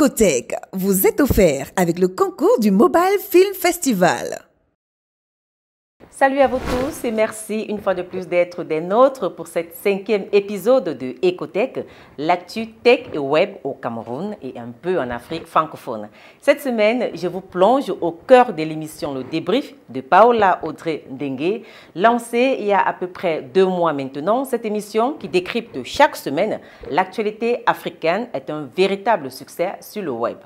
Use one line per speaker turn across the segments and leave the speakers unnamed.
Ecotech vous est offert avec le concours du Mobile Film Festival.
Salut à vous tous et merci une fois de plus d'être des nôtres pour cette 5e épisode de Ecotech, l'actu tech et web au Cameroun et un peu en Afrique francophone. Cette semaine, je vous plonge au cœur de l'émission Le Débrief de Paola Audrey Ndengue, lancée il y a à peu près 2 mois maintenant. Cette émission qui décrypte chaque semaine l'actualité africaine est un véritable succès sur le web.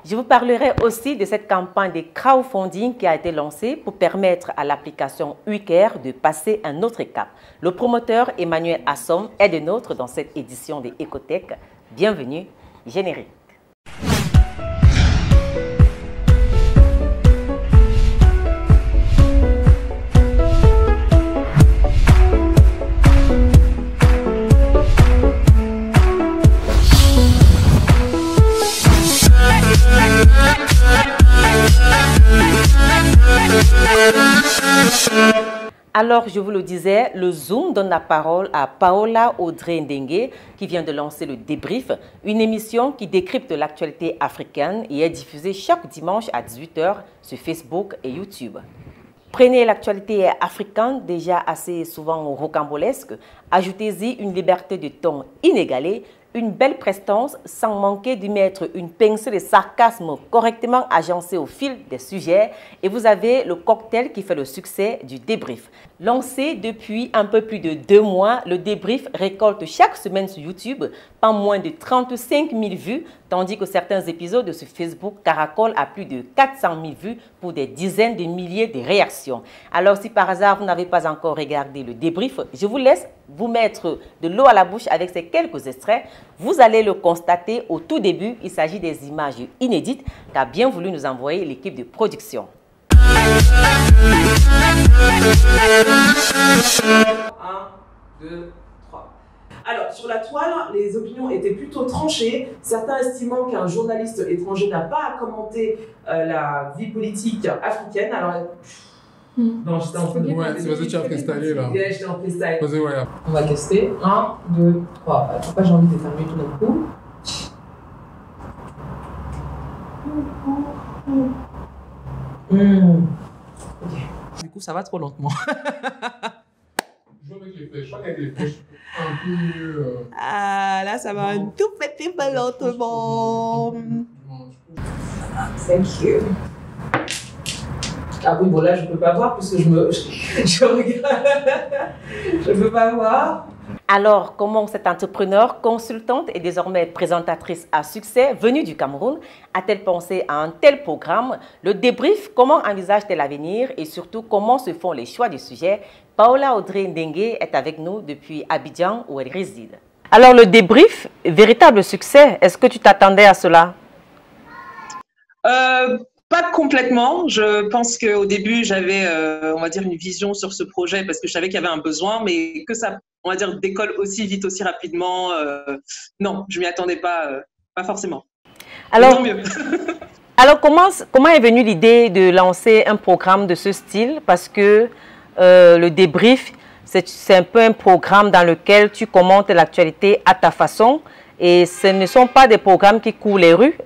Je vous parlerai aussi de cette campagne de crowdfunding qui a été lancée pour permettre à l'application Ucare de passer un autre cap. Le promoteur Emmanuel Assom est de nôtres dans cette édition de Ecotech. Bienvenue, générique. Alors, je vous le disais, le Zoom donne la parole à Paola Audrey Ndengue qui vient de lancer le Débrief, une émission qui décrypte l'actualité africaine et est diffusée chaque dimanche à 18 h sur Facebook et YouTube. Prenez l'actualité africaine déjà assez souvent rocambolesque, ajoutez-y une liberté de ton inégalée, une belle prestance sans manquer d'y mettre une pincée de sarcasme correctement agencée au fil des sujets et vous avez le cocktail qui fait le succès du Débrief. Lancé depuis un peu plus de 2 mois, le Débrief récolte chaque semaine sur YouTube pas moins de 35 000 vues, tandis que certains épisodes sur Facebook caracolent à plus de 400 000 vues pour des dizaines de milliers de réactions. Alors si par hasard vous n'avez pas encore regardé le Débrief, je vous laisse vous mettre de l'eau à la bouche avec ces quelques extraits. Vous allez le constater au tout début, il s'agit des images inédites qu'a bien voulu nous envoyer l'équipe de production.
1, 2, 3. Alors, sur la toile, les opinions étaient plutôt tranchées. Certains estimant qu'un journaliste étranger n'a pas à commenter la vie politique africaine. Alors, non, j'étais en train de...
Ouais, c'est parce que tu as freestylé là.
Ouais, j'étais en freestyle.
Vas-y, ouais.
On va tester. 1, 2, 3. Pourquoi j'ai envie de faire mieux tout d'un coup? Ok. Du coup, ça va trop lentement.
Je vois avec les flèches. Je crois qu'avec les flèches, un peu mieux.
Ah, là, ça va un tout petit peu lentement. Thank you. Ah oui, bon là, je ne peux pas voir puisque je regarde. Je ne peux pas voir.
Alors, comment cette entrepreneur, consultante et désormais présentatrice à succès venue du Cameroun a-t-elle pensé à un tel programme? Le Débrief, comment envisage-t-elle l'avenir et surtout comment se font les choix du sujet? Paola Audrey Ndengue est avec nous depuis Abidjan où elle réside. Alors, le Débrief, véritable succès, est-ce que tu t'attendais à cela?
Pas complètement. Je pense qu'au début, j'avais, on va dire, une vision sur ce projet parce que je savais qu'il y avait un besoin, mais que ça, on va dire, décolle aussi vite, aussi rapidement. Non, je m'y attendais pas, pas forcément.
Alors,
tant mieux.
alors comment est venue l'idée de lancer un programme de ce style? Parce que le Débrief, c'est un peu un programme dans lequel tu commentes l'actualité à ta façon. Et ce ne sont pas des programmes qui courent les rues,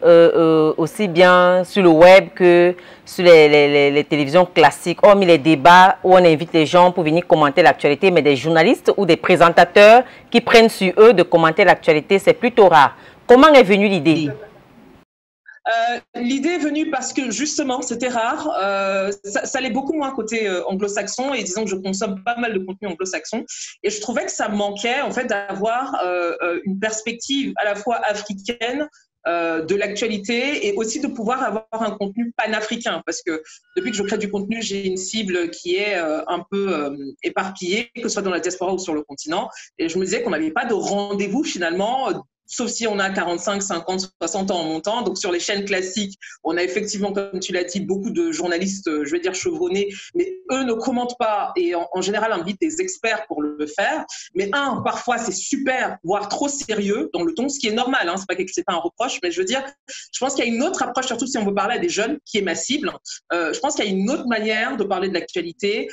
aussi bien sur le web que sur les télévisions classiques. Hormis les débats où on invite les gens pour venir commenter l'actualité, mais des journalistes ou des présentateurs qui prennent sur eux de commenter l'actualité, c'est plutôt rare. Comment est venue l'idée?
L'idée est venue parce que justement c'était rare, ça allait beaucoup moins côté anglo-saxon et disons que je consomme pas mal de contenu anglo-saxon et je trouvais que ça manquait en fait d'avoir une perspective à la fois africaine de l'actualité et aussi de pouvoir avoir un contenu panafricain parce que depuis que je crée du contenu j'ai une cible qui est un peu éparpillée que ce soit dans la diaspora ou sur le continent et je me disais qu'on n'avait pas de rendez-vous finalement sauf si on a 45, 50, 60 ans en montant. Donc, sur les chaînes classiques, on a effectivement, comme tu l'as dit, beaucoup de journalistes, je vais dire chevronnés, mais eux ne commentent pas et en général invitent des experts pour le faire. Mais parfois, c'est super, voire trop sérieux dans le ton, ce qui est normal, hein, c'est pas un reproche, mais je veux dire, je pense qu'il y a une autre approche, surtout si on veut parler à des jeunes, qui est ma cible. Je pense qu'il y a une autre manière de parler de l'actualité.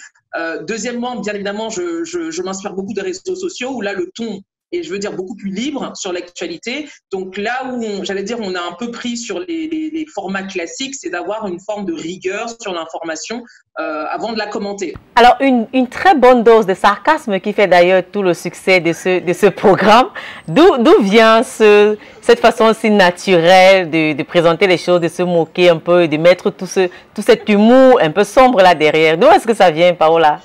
Deuxièmement, bien évidemment, je m'inspire beaucoup des réseaux sociaux où là, le ton et je veux dire beaucoup plus libre sur l'actualité. Donc là où, j'allais dire, on a un peu pris sur les formats classiques, c'est d'avoir une forme de rigueur sur l'information avant de la commenter.
Alors, une très bonne dose de sarcasme qui fait d'ailleurs tout le succès de ce programme. D'où vient cette façon si naturelle de présenter les choses, de se moquer un peu, de mettre tout cet humour un peu sombre là derrière? D'où est-ce que ça vient, Paola?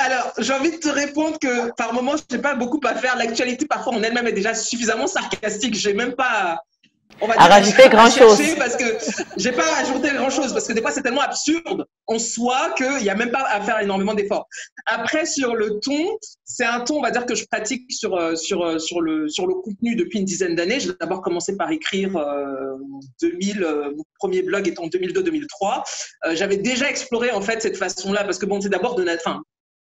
Alors, j'ai envie de te répondre que par moments, je n'ai pas beaucoup à faire. L'actualité, parfois, en elle-même est déjà suffisamment sarcastique. Je n'ai même pas... On va dire,
à rajouter grand-chose.
Parce que j'ai pas rajouté grand-chose, parce que des fois, c'est tellement absurde en soi qu'il n'y a même pas à faire énormément d'efforts. Après, sur le ton, c'est un ton, on va dire, que je pratique sur le contenu depuis une dizaine d'années. J'ai d'abord commencé par écrire mon premier blog étant en 2002-2003. J'avais déjà exploré, en fait, cette façon-là, parce que bon, c'est d'abord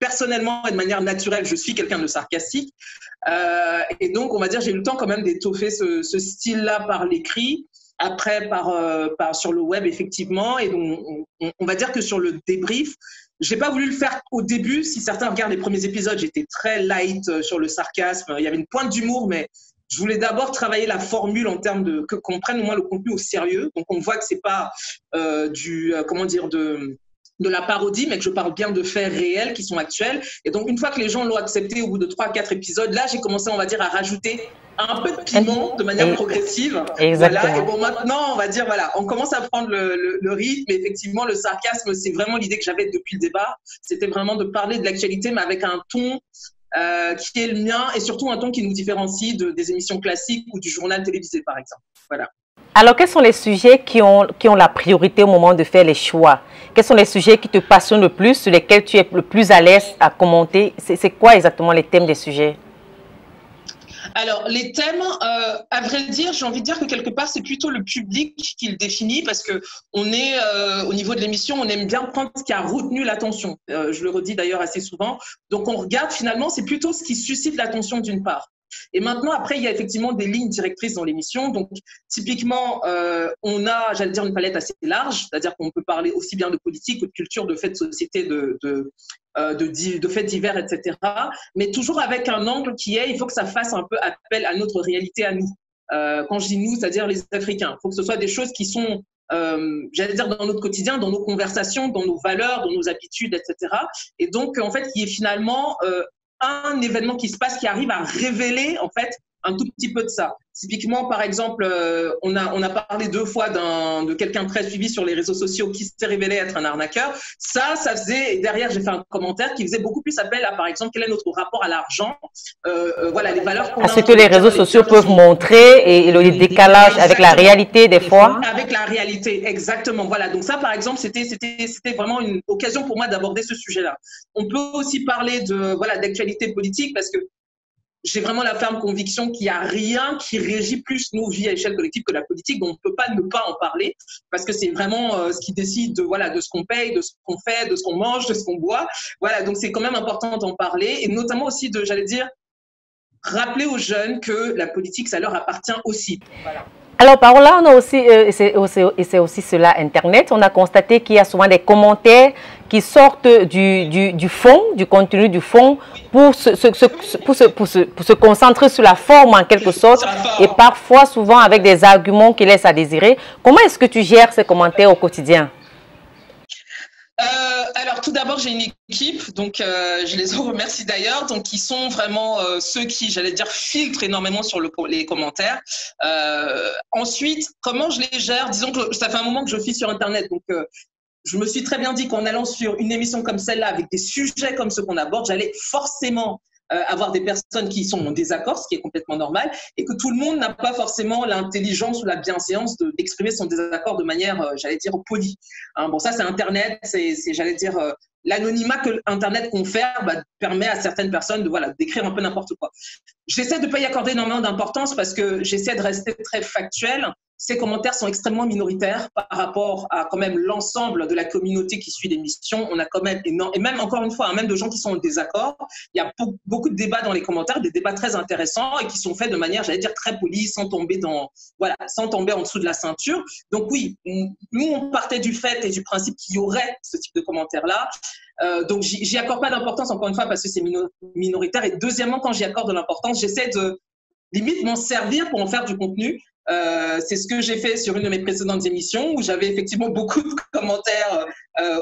personnellement et de manière naturelle, je suis quelqu'un de sarcastique. Et donc, on va dire, j'ai eu le temps quand même d'étoffer ce style-là par l'écrit, après sur le web, effectivement. Et donc, on va dire que sur le débrief, j'ai pas voulu le faire au début. Si certains regardent les premiers épisodes, j'étais très light sur le sarcasme. Il y avait une pointe d'humour, mais je voulais d'abord travailler la formule en termes qu'on prenne au moins le contenu au sérieux. Donc, on voit que c'est pas de la parodie, mais que je parle bien de faits réels qui sont actuels. Et donc, une fois que les gens l'ont accepté au bout de 3-4 épisodes, là, j'ai commencé, on va dire, à rajouter un peu de piment de manière progressive.
Exactement.
Voilà. Et bon, maintenant, on va dire, voilà, on commence à prendre le rythme. Et effectivement, le sarcasme, c'est vraiment l'idée que j'avais depuis le départ. C'était vraiment de parler de l'actualité, mais avec un ton qui est le mien et surtout un ton qui nous différencie des émissions classiques ou du journal télévisé, par exemple. Voilà.
Alors, quels sont les sujets qui ont la priorité au moment de faire les choix? Quels sont les sujets qui te passionnent le plus, sur lesquels tu es le plus à l'aise à commenter? C'est quoi exactement les thèmes des sujets?
Alors, les thèmes, à vrai dire, j'ai envie de dire que quelque part, c'est plutôt le public qui le définit parce que on est, au niveau de l'émission, on aime bien prendre ce qui a retenu l'attention. Je le redis d'ailleurs assez souvent. Donc, on regarde finalement, c'est plutôt ce qui suscite l'attention d'une part. Et maintenant, après, il y a effectivement des lignes directrices dans l'émission. Donc, typiquement, on a, j'allais dire, une palette assez large, c'est-à-dire qu'on peut parler aussi bien de politique que de culture, de faits de société, de faits divers, etc. Mais toujours avec un angle qui est, il faut que ça fasse un peu appel à notre réalité à nous. Quand je dis nous, c'est-à-dire les Africains. Il faut que ce soit des choses qui sont, j'allais dire, dans notre quotidien, dans nos conversations, dans nos valeurs, dans nos habitudes, etc. Et donc, en fait, qui est finalement un événement qui se passe, qui arrive à révéler, en fait, un tout petit peu de ça. Typiquement, par exemple, on a parlé 2 fois de quelqu'un très suivi sur les réseaux sociaux qui s'est révélé être un arnaqueur. Ça faisait, et derrière, j'ai fait un commentaire qui faisait beaucoup plus appel à, par exemple, quel est notre rapport à l'argent, voilà, les valeurs qu'on a.
Ce que les réseaux sociaux peuvent montrer et le décalage avec la réalité des fois.
Avec la réalité, exactement. Voilà, donc ça, par exemple, c'était vraiment une occasion pour moi d'aborder ce sujet-là. On peut aussi parler d'actualité politique parce que j'ai vraiment la ferme conviction qu'il n'y a rien qui régit plus nos vies à échelle collective que la politique, donc on ne peut pas ne pas en parler, parce que c'est vraiment ce qui décide de ce qu'on paye, de ce qu'on fait, de ce qu'on mange, de ce qu'on boit. Voilà, donc c'est quand même important d'en parler, et notamment aussi j'allais dire, rappeler aux jeunes que la politique, ça leur appartient aussi. Voilà.
Alors, par là, on a aussi, et c'est aussi cela, Internet, on a constaté qu'il y a souvent des commentaires qui sortent du fond, du contenu du fond, pour se concentrer sur la forme en quelque sorte, et parfois, souvent, avec des arguments qui laissent à désirer. Comment est-ce que tu gères ces commentaires au quotidien?
Alors, tout d'abord, j'ai une équipe, donc je les en remercie d'ailleurs, donc qui sont vraiment ceux qui, j'allais dire, filtrent énormément sur les commentaires. Ensuite, comment je les gère? Disons que ça fait un moment que je suis sur Internet, donc je me suis très bien dit qu'en allant sur une émission comme celle-là, avec des sujets comme ceux qu'on aborde, j'allais forcément avoir des personnes qui sont en désaccord, ce qui est complètement normal, et que tout le monde n'a pas forcément l'intelligence ou la bienséance d'exprimer son désaccord de manière, j'allais dire, polie. Hein, bon, ça, c'est Internet, j'allais dire, l'anonymat que Internet confère permet à certaines personnes d'écrire un peu n'importe quoi. J'essaie de ne pas y accorder énormément d'importance parce que j'essaie de rester très factuel. ces commentaires sont extrêmement minoritaires par rapport à quand même l'ensemble de la communauté qui suit l'émission. On a quand même et même encore une fois, même de gens qui sont en désaccord. Il y a beaucoup de débats dans les commentaires, des débats très intéressants et qui sont faits de manière, j'allais dire, très polie, sans tomber en dessous de la ceinture. Donc oui, nous on partait du fait et du principe qu'il y aurait ce type de commentaires-là. Donc j'y accorde pas d'importance encore une fois parce que c'est minoritaire. Et deuxièmement, quand j'y accorde de l'importance, j'essaie de limite m'en servir pour en faire du contenu. C'est ce que j'ai fait sur une de mes précédentes émissions où j'avais effectivement beaucoup de commentaires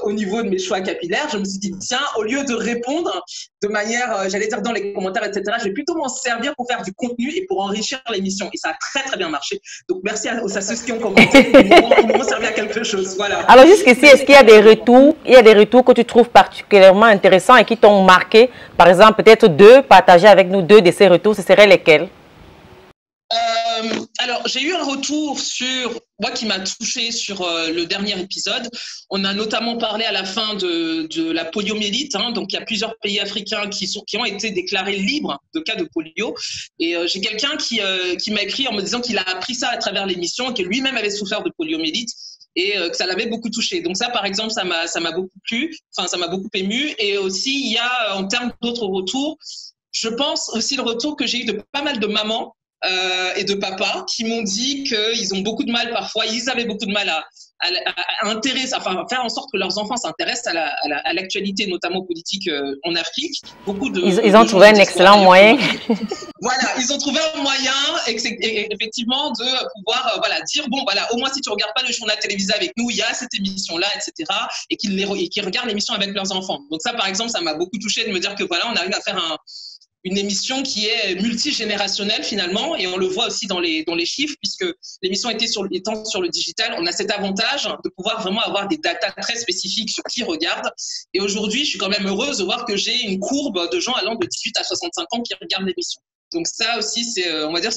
au niveau de mes choix capillaires. Je me suis dit, tiens, au lieu de répondre de manière, j'allais dire dans les commentaires, etc., je vais plutôt m'en servir pour faire du contenu et pour enrichir l'émission. Et ça a très, très bien marché. Donc, merci aux associés qui ont commenté. Ils m'ont servi à quelque chose. Voilà.
Alors, jusqu'ici, est-ce qu'il y a des retours, que tu trouves particulièrement intéressants et qui t'ont marqué? Par exemple, peut-être partager avec nous deux de ces retours, ce seraient lesquels?
Alors, j'ai eu un retour qui m'a touchée sur le dernier épisode. On a notamment parlé à la fin de la poliomyélite. Donc, il y a plusieurs pays africains qui ont été déclarés libres de cas de polio. Et j'ai quelqu'un qui m'a écrit en me disant qu'il a appris ça à travers l'émission, que lui-même avait souffert de poliomyélite et que ça l'avait beaucoup touché. Donc ça, par exemple, ça m'a beaucoup plu, ça m'a beaucoup ému. Et aussi, il y a, en termes d'autres retours, je pense aussi le retour que j'ai eu de pas mal de mamans et de papas qui m'ont dit qu'ils ont beaucoup de mal parfois, ils avaient beaucoup de mal à faire en sorte que leurs enfants s'intéressent à l'actualité, notamment politique en Afrique.
Ils ont trouvé un excellent moyen.
Voilà, ils ont trouvé un moyen effectivement de pouvoir dire, au moins si tu regardes pas le journal télévisé avec nous, il y a cette émission-là, etc. Et qu'ils regardent l'émission avec leurs enfants. Donc ça, par exemple, ça m'a beaucoup touchée de me dire que on arrive à faire une émission qui est multigénérationnelle finalement, et on le voit aussi dans les chiffres, puisque l'émission étant sur le digital, on a cet avantage de pouvoir vraiment avoir des datas très spécifiques sur qui regarde. Et aujourd'hui, je suis quand même heureuse de voir que j'ai une courbe de gens allant de 18 à 65 ans qui regardent l'émission. Donc ça aussi, c'est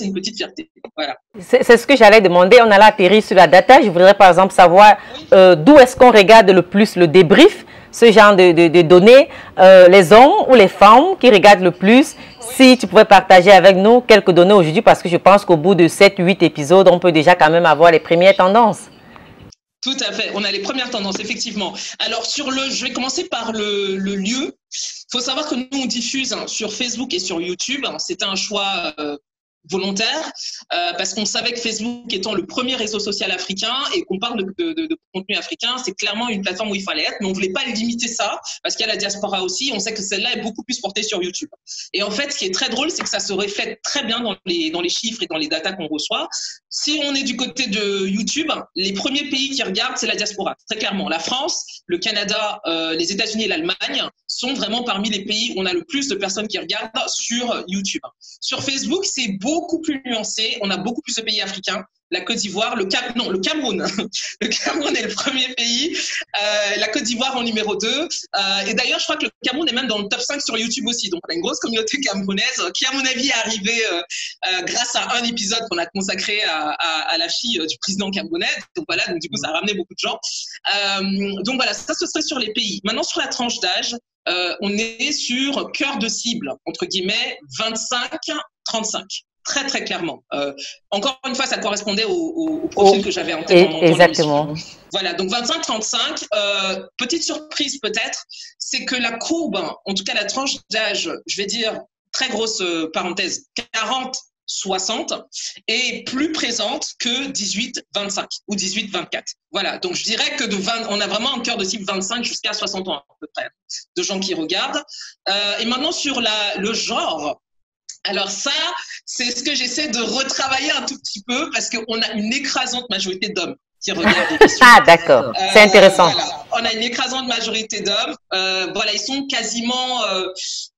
une petite fierté. Voilà.
C'est ce que j'allais demander. On allait atterrir sur la data. Je voudrais par exemple savoir d'où est-ce qu'on regarde le plus le débrief, ce genre de données, les hommes ou les femmes qui regardent le plus. Si tu pouvais partager avec nous quelques données aujourd'hui, parce que je pense qu'au bout de 7-8 épisodes, on peut déjà quand même avoir les premières tendances.
Tout à fait, on a les premières tendances, effectivement. Alors, je vais commencer par le lieu. Il faut savoir que nous, on diffuse sur Facebook et sur YouTube. C'était un choix volontaire, parce qu'on savait que Facebook étant le premier réseau social africain et qu'on parle de contenu africain, c'est clairement une plateforme où il fallait être, mais on ne voulait pas limiter ça, parce qu'il y a la diaspora aussi, on sait que celle-là est beaucoup plus portée sur YouTube. Et en fait, ce qui est très drôle, c'est que ça se reflète très bien dans les chiffres et dans les datas qu'on reçoit. Si on est du côté de YouTube, les premiers pays qui regardent, c'est la diaspora, très clairement. La France, le Canada, les États-Unis et l'Allemagne sont vraiment parmi les pays où on a le plus de personnes qui regardent sur YouTube. Sur Facebook, c'est beaucoup plus nuancé. On a beaucoup plus de pays africains. La Côte d'Ivoire, le Cameroun. Le Cameroun est le premier pays. La Côte d'Ivoire en numéro 2. Et d'ailleurs, je crois que le Cameroun est même dans le top 5 sur YouTube aussi. Donc, on a une grosse communauté camerounaise qui, à mon avis, est arrivée grâce à un épisode qu'on a consacré à la fille du président camerounais. Donc, voilà, donc, du coup, ça a ramené beaucoup de gens. Donc, voilà, ça, ce serait sur les pays. Maintenant, sur la tranche d'âge, on est sur cœur de cible, entre guillemets, 25-35. Très, très clairement. Encore une fois, ça correspondait au profil que j'avais en tête en montant
exactement.
l'émission. Voilà, donc 25-35. Petite surprise peut-être, c'est que la courbe, en tout cas la tranche d'âge, je vais dire, très grosse parenthèse, 40-60, est plus présente que 18-25 ou 18-24. Voilà, donc je dirais que on a vraiment un cœur de cible 25 jusqu'à 60 ans à peu près de gens qui regardent. Et maintenant sur le genre. Alors ça, c'est ce que j'essaie de retravailler un tout petit peu parce qu'on a une écrasante majorité d'hommes qui regardent l'émission.
Ah d'accord, c'est intéressant.
Voilà. On a une écrasante majorité d'hommes. Voilà, ils sont quasiment,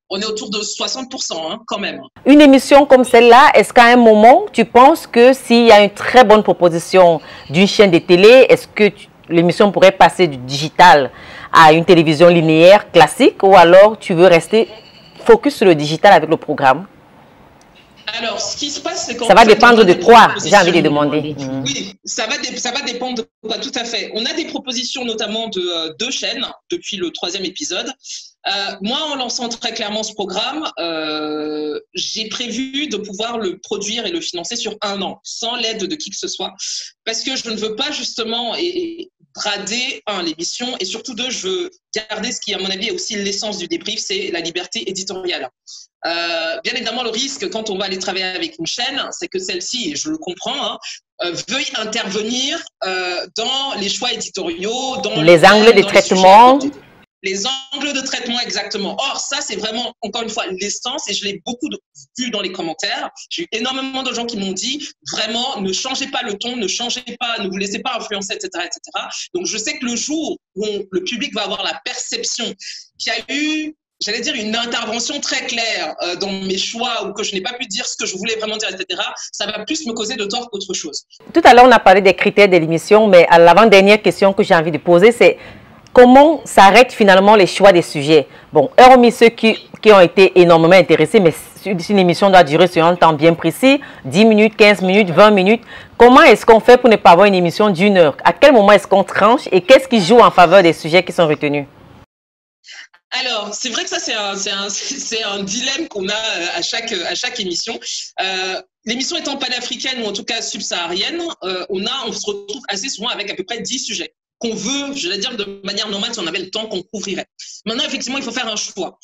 on est autour de 60% quand même.
Une émission comme celle-là, est-ce qu'à un moment, tu penses que s'il y a une très bonne proposition d'une chaîne de télé, est-ce que l'émission pourrait passer du digital à une télévision linéaire classique ou alors tu veux rester focus sur le digital avec le programme?
Alors, ce qui se passe, c'est
ça va dépendre de quoi, j'ai envie de demander.
Oui, ça va dépendre de quoi, tout à fait. On a des propositions notamment de 2 chaînes depuis le 3e épisode. Moi, en lançant très clairement ce programme, j'ai prévu de pouvoir le produire et le financer sur 1 an, sans l'aide de qui que ce soit, parce que je ne veux pas justement brader, l'émission, et surtout deux, je veux garder ce qui, à mon avis, est aussi l'essence du débrief, c'est la liberté éditoriale. Bien évidemment, le risque quand on va aller travailler avec une chaîne, c'est que celle-ci, et je le comprends, veuille intervenir dans les choix éditoriaux, dans
les angles de traitement.
Les angles de traitement, exactement. Or, ça, c'est vraiment, encore une fois, l'essence, et je l'ai beaucoup vu dans les commentaires. J'ai eu énormément de gens qui m'ont dit, vraiment, ne changez pas le ton, ne changez pas, ne vous laissez pas influencer, etc., etc. Donc, je sais que le jour où le public va avoir la perception qu'il y a eu, j'allais dire, une intervention très claire dans mes choix, ou que je n'ai pas pu dire ce que je voulais vraiment dire, etc., ça va plus me causer de tort qu'autre chose.
Tout à l'heure, on a parlé des critères de l'émission, mais à l'avant-dernière question que j'ai envie de poser, c'est comment s'arrêtent finalement les choix des sujets? Bon, hormis ceux qui ont été énormément intéressés, mais si une émission doit durer sur un temps bien précis, 10 minutes, 15 minutes, 20 minutes, comment est-ce qu'on fait pour ne pas avoir une émission d'1 heure? À quel moment est-ce qu'on tranche et qu'est-ce qui joue en faveur des sujets qui sont retenus?
Alors, c'est vrai que ça, c'est un dilemme qu'on a à chaque émission. L'émission étant panafricaine ou en tout cas subsaharienne, on se retrouve assez souvent avec à peu près 10 sujets qu'on veut, je vais dire de manière normale, si on avait le temps, qu'on couvrirait. Maintenant, effectivement, il faut faire un choix.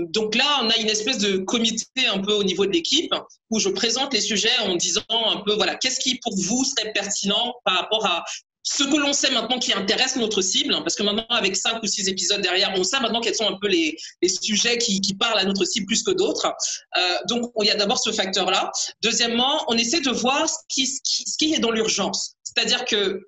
Donc là, on a une espèce de comité un peu au niveau de l'équipe où je présente les sujets en disant un peu, voilà, qu'est-ce qui pour vous serait pertinent par rapport à ce que l'on sait maintenant qui intéresse notre cible, parce que maintenant, avec 5 ou 6 épisodes derrière, on sait maintenant quels sont un peu les sujets qui parlent à notre cible plus que d'autres. Donc, il y a d'abord ce facteur-là. Deuxièmement, on essaie de voir ce qui est dans l'urgence. C'est-à-dire que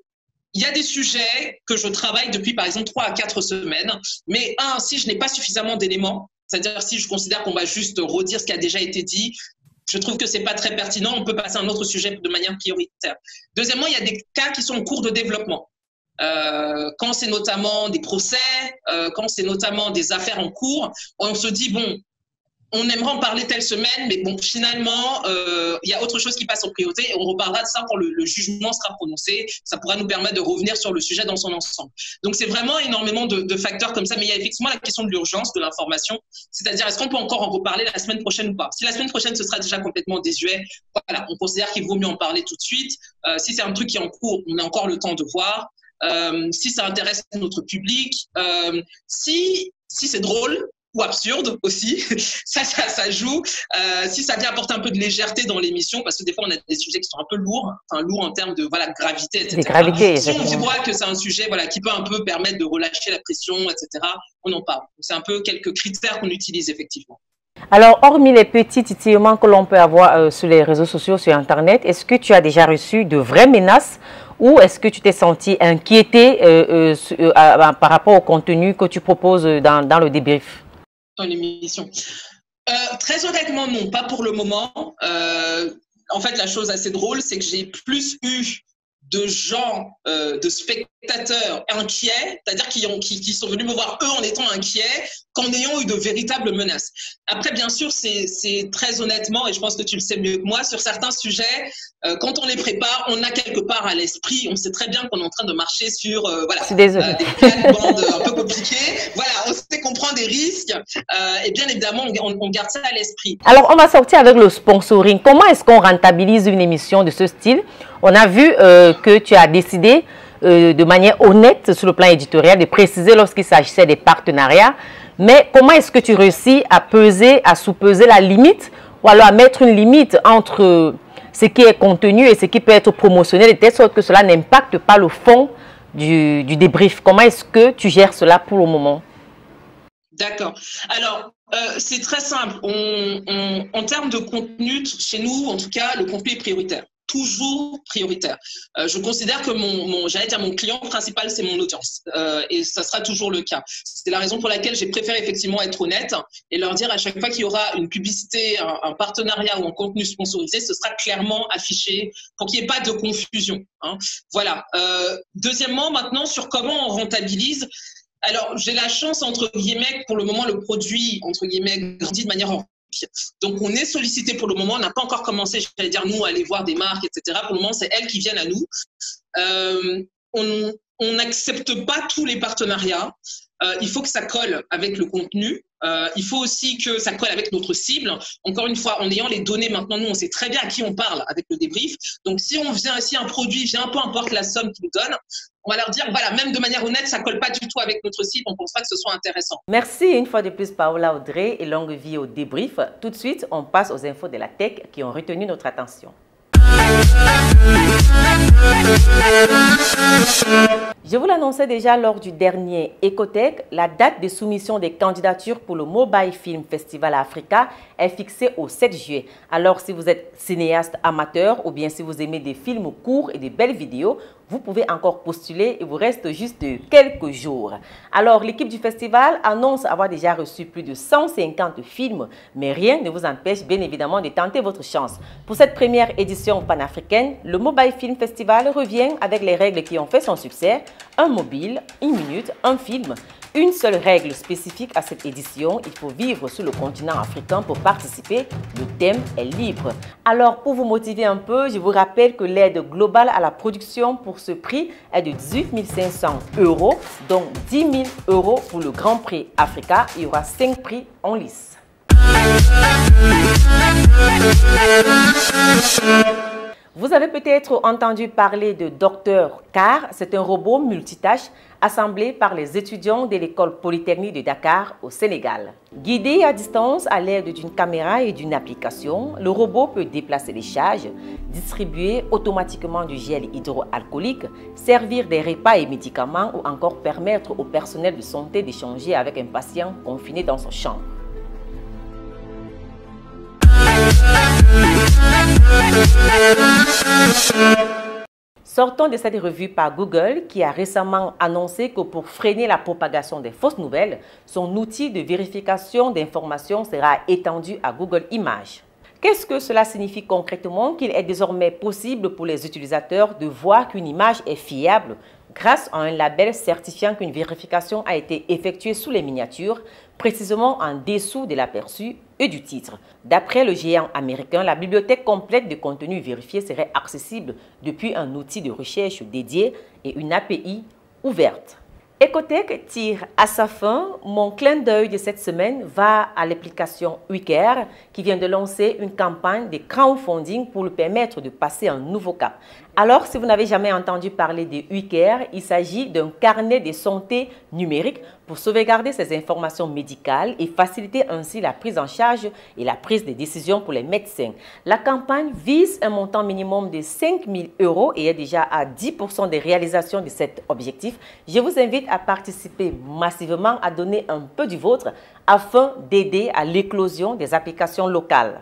il y a des sujets que je travaille depuis, par exemple, 3 à 4 semaines. Mais si je n'ai pas suffisamment d'éléments, c'est-à-dire si je considère qu'on va juste redire ce qui a déjà été dit, je trouve que c'est pas très pertinent. On peut passer à un autre sujet de manière prioritaire. Deuxièmement, il y a des cas qui sont en cours de développement. Quand c'est notamment des procès, quand c'est notamment des affaires en cours, on se dit, bon, on aimerait en parler telle semaine, mais bon, finalement, il y a autre chose qui passe en priorité et on reparlera de ça quand le jugement sera prononcé. Ça pourra nous permettre de revenir sur le sujet dans son ensemble. Donc, c'est vraiment énormément de facteurs comme ça, mais il y a effectivement la question de l'urgence de l'information, c'est-à-dire est-ce qu'on peut encore en reparler la semaine prochaine ou pas? Si la semaine prochaine, ce sera déjà complètement désuet, voilà, on considère qu'il vaut mieux en parler tout de suite. Si c'est un truc qui est en cours, on a encore le temps de voir. Si ça intéresse notre public, si c'est drôle, ou absurde aussi, ça joue. Si ça vient apporter un peu de légèreté dans l'émission, parce que des fois on a des sujets qui sont un peu lourds, lourds en termes de gravité, etc. Si on voit que c'est un sujet qui peut un peu permettre de relâcher la pression, etc., on en parle. C'est un peu quelques critères qu'on utilise effectivement.
Alors, hormis les petits titillements que l'on peut avoir sur les réseaux sociaux, sur Internet, est-ce que tu as déjà reçu de vraies menaces ou est-ce que tu t'es senti inquiété par rapport au contenu que tu proposes dans le débrief?
Dans l'émission. Très honnêtement, non, pas pour le moment. En fait, la chose assez drôle, c'est que j'ai plus eu de gens, de spectateurs inquiets, c'est-à-dire qui sont venus me voir eux en étant inquiets, qu'en ayant eu de véritables menaces. Après, bien sûr, c'est très honnêtement, et je pense que tu le sais mieux que moi, sur certains sujets, quand on les prépare, on a quelque part à l'esprit, on sait très bien qu'on est en train de marcher sur des plates-bandes un peu compliquées. Voilà, on sait qu'on prend des risques, et bien évidemment, on garde ça à l'esprit.
Alors, on va sortir avec le sponsoring. Comment est-ce qu'on rentabilise une émission de ce style? On a vu que tu as décidé de manière honnête sur le plan éditorial de préciser lorsqu'il s'agissait des partenariats. Mais comment est-ce que tu réussis à peser, à sous-peser la limite ou alors à mettre une limite entre ce qui est contenu et ce qui peut être promotionnel de telle sorte que cela n'impacte pas le fond du débrief? Comment est-ce que tu gères cela pour le moment?
D'accord. Alors, c'est très simple. En termes de contenu, chez nous, en tout cas, le contenu est prioritaire. Toujours prioritaire. Je considère que mon client principal, c'est mon audience. Et ça sera toujours le cas. C'est la raison pour laquelle j'ai préféré effectivement être honnête et leur dire à chaque fois qu'il y aura une publicité, un partenariat ou un contenu sponsorisé, ce sera clairement affiché pour qu'il n'y ait pas de confusion. Voilà. Deuxièmement, maintenant, sur comment on rentabilise. Alors, j'ai la chance, entre guillemets, pour le moment, le produit, entre guillemets, grandit de manière organique. Donc, on est sollicité pour le moment. On n'a pas encore commencé, j'allais dire, nous, à aller voir des marques, etc. Pour le moment, c'est elles qui viennent à nous. On n'accepte pas tous les partenariats. il faut que ça colle avec le contenu. Il faut aussi que ça colle avec notre cible. Encore une fois, en ayant les données maintenant, nous, on sait très bien à qui on parle avec le débrief. Donc, si un produit vient, peu importe la somme qu'il donne, on va leur dire, voilà, même de manière honnête, ça colle pas du tout avec notre cible. On pense pas que ce soit intéressant.
Merci une fois de plus, Paola Audrey, et longue vie au débrief. Tout de suite, on passe aux infos de la tech qui ont retenu notre attention. Je vous l'annonçais déjà lors du dernier Ecotech, la date de soumission des candidatures pour le Mobile Film Festival Africa est fixée au 7 juillet. Alors si vous êtes cinéaste amateur ou bien si vous aimez des films courts et des belles vidéos, vous pouvez encore postuler, il vous reste juste quelques jours. Alors l'équipe du festival annonce avoir déjà reçu plus de 150 films, mais rien ne vous empêche bien évidemment de tenter votre chance. Pour cette première édition panafricaine, le Mobile Film Festival revient avec les règles qui ont fait son succès. Un mobile, 1 minute, un film. Une seule règle spécifique à cette édition, il faut vivre sur le continent africain pour participer. Le thème est libre. Alors pour vous motiver un peu, je vous rappelle que l'aide globale à la production pour ce prix est de 18 500 €, dont 10 000 € pour le Grand Prix Africa. Il y aura 5 prix en lice. Vous avez peut-être entendu parler de Dr Car, c'est un robot multitâche assemblé par les étudiants de l'école polytechnique de Dakar au Sénégal. Guidé à distance à l'aide d'une caméra et d'une application, le robot peut déplacer les charges, distribuer automatiquement du gel hydroalcoolique, servir des repas et médicaments ou encore permettre au personnel de santé d'échanger avec un patient confiné dans son chambre. Sortons de cette revue par Google qui a récemment annoncé que pour freiner la propagation des fausses nouvelles, son outil de vérification d'informations sera étendu à Google Images. Qu'est-ce que cela signifie concrètement? Qu'il est désormais possible pour les utilisateurs de voir qu'une image est fiable grâce à un label certifiant qu'une vérification a été effectuée sous les miniatures, précisément en dessous de l'aperçu et du titre. D'après le géant américain, la bibliothèque complète de contenus vérifiés serait accessible depuis un outil de recherche dédié et une API ouverte. Ecotech tire à sa fin. Mon clin d'œil de cette semaine va à l'application Ucare qui vient de lancer une campagne de crowdfunding pour lui permettre de passer un nouveau cap. Alors, si vous n'avez jamais entendu parler de Ucare, il s'agit d'un carnet de santé numérique pour sauvegarder ses informations médicales et faciliter ainsi la prise en charge et la prise de décisions pour les médecins. La campagne vise un montant minimum de 5 000 € et est déjà à 10% des réalisations de cet objectif. Je vous invite à participer massivement, à donner un peu du vôtre afin d'aider à l'éclosion des applications locales.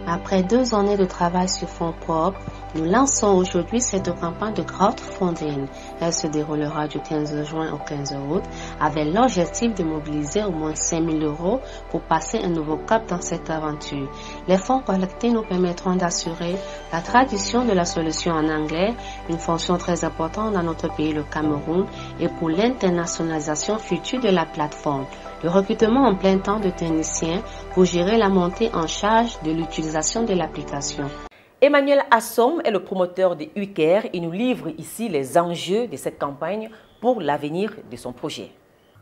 Après 2 années de travail sur fonds propres, nous lançons aujourd'hui cette campagne de crowdfunding. Elle se déroulera du 15 juin au 15 août avec l'objectif de mobiliser au moins 5 000 € pour passer un nouveau cap dans cette aventure. Les fonds collectés nous permettront d'assurer la traduction de la solution en anglais, une fonction très importante dans notre pays, le Cameroun, et pour l'internationalisation future de la plateforme. Le recrutement en plein temps de techniciens pour gérer la montée en charge de l'utilisation de l'application.
Emmanuel Assom est le promoteur de Ucare et nous livre ici les enjeux de cette campagne pour l'avenir de son projet.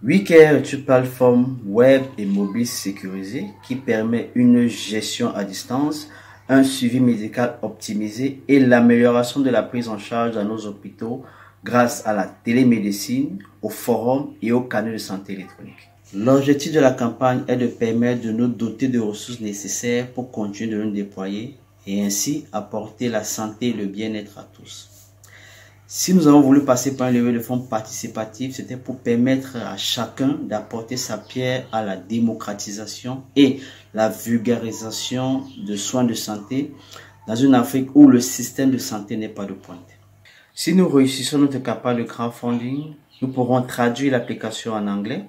Ucare est une plateforme web et mobile sécurisée qui permet une gestion à distance, un suivi médical optimisé et l'amélioration de la prise en charge dans nos hôpitaux grâce à la télémédecine, aux forums et aux canaux de santé électronique. L'objectif de la campagne est de permettre de nous doter de ressources nécessaires pour continuer de nous déployer et ainsi apporter la santé et le bien-être à tous. Si nous avons voulu passer par un levée de fonds participatif, c'était pour permettre à chacun d'apporter sa pierre à la démocratisation et la vulgarisation de soins de santé dans une Afrique où le système de santé n'est pas de pointe. Si nous réussissons notre campagne de crowdfunding, nous pourrons traduire l'application en anglais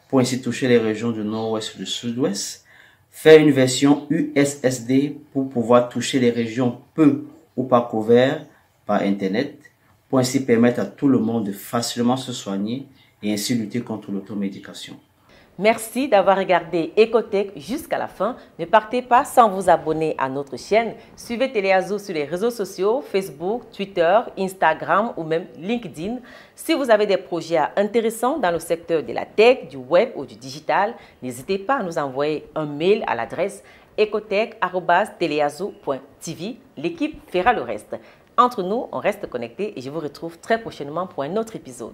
pour ainsi toucher les régions du nord-ouest et du sud-ouest, faire une version USSD pour pouvoir toucher les régions peu ou pas couvertes par Internet, pour ainsi permettre à tout le monde de facilement se soigner et ainsi lutter contre l'automédication.
Merci d'avoir regardé Ecotech jusqu'à la fin. Ne partez pas sans vous abonner à notre chaîne. Suivez Téléazou sur les réseaux sociaux, Facebook, Twitter, Instagram ou même LinkedIn. Si vous avez des projets intéressants dans le secteur de la tech, du web ou du digital, n'hésitez pas à nous envoyer un mail à l'adresse ecotech@teleazou.tv. L'équipe fera le reste. Entre nous, on reste connectés et je vous retrouve très prochainement pour un autre épisode.